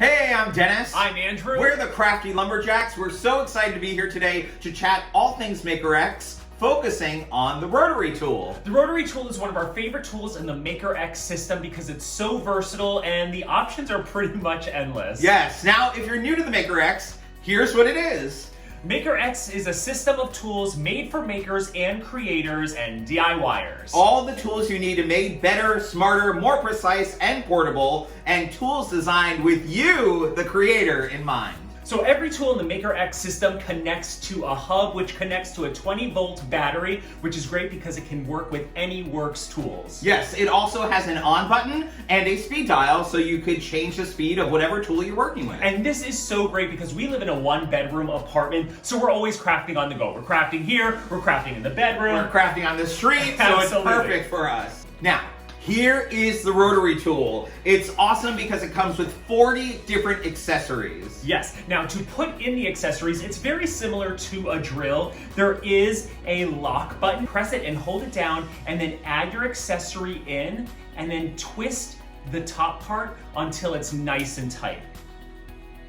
Hey, I'm Dennis. I'm Andrew. We're the Crafty LumberJacks. We're so excited to be here today to chat all things MakerX, focusing on the rotary tool. The rotary tool is one of our favorite tools in the MakerX system because it's so versatile and the options are pretty much endless. Yes. Now, if you're new to the MakerX, here's what it is. MakerX is a system of tools made for makers and creators and DIYers. All the tools you need to make better, smarter, more precise, and portable, and tools designed with you, the creator, in mind. So every tool in the MakerX system connects to a hub, which connects to a 20-volt battery, which is great because it can work with any Worx tools. Yes, it also has an on button and a speed dial, so you could change the speed of whatever tool you're working with. And this is so great because we live in a one-bedroom apartment, so we're always crafting on the go. We're crafting here, we're crafting in the bedroom. We're crafting on the street, so it's perfect for us. Now, here is the rotary tool. It's awesome because it comes with 40 different accessories. Yes. Now, to put in the accessories, it's very similar to a drill. There is a lock button. Press it and hold it down, and then add your accessory in, and then twist the top part until it's nice and tight.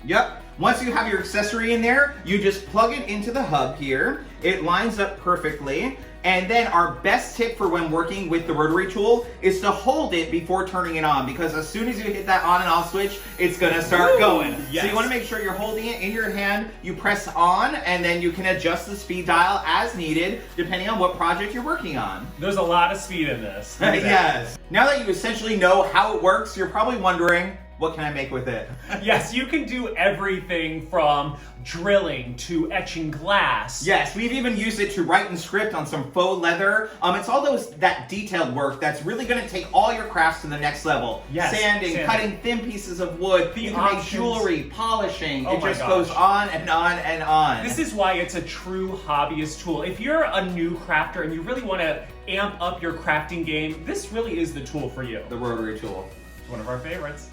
Yep. Once you have your accessory in there, you just plug it into the hub here. It lines up perfectly. And then our best tip for when working with the rotary tool is to hold it before turning it on, because as soon as you hit that on and off switch, it's gonna start going. Yes. So you wanna make sure you're holding it in your hand, you press on, and then you can adjust the speed dial as needed, depending on what project you're working on. There's a lot of speed in this. Yes. Now that you essentially know how it works, you're probably wondering, what can I make with it? Yes, you can do everything from drilling to etching glass. Yes, we've even used it to write and script on some faux leather. It's all that detailed work that's really going to take all your crafts to the next level. Yes, Sanding, cutting thin pieces of wood. You can make jewelry, polishing. It just goes on and on and on. This is why it's a true hobbyist tool. If you're a new crafter and you really want to amp up your crafting game, this really is the tool for you. The rotary tool. It's one of our favorites.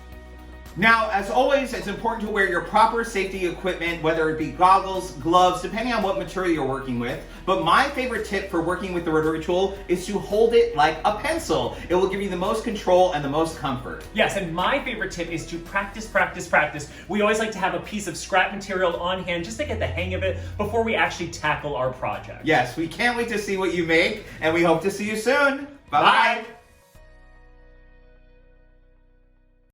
Now, as always, it's important to wear your proper safety equipment, whether it be goggles, gloves, depending on what material you're working with. But my favorite tip for working with the rotary tool is to hold it like a pencil. It will give you the most control and the most comfort. Yes, and my favorite tip is to practice, practice, practice. We always like to have a piece of scrap material on hand just to get the hang of it before we actually tackle our project. Yes, we can't wait to see what you make, and we hope to see you soon. Bye-bye.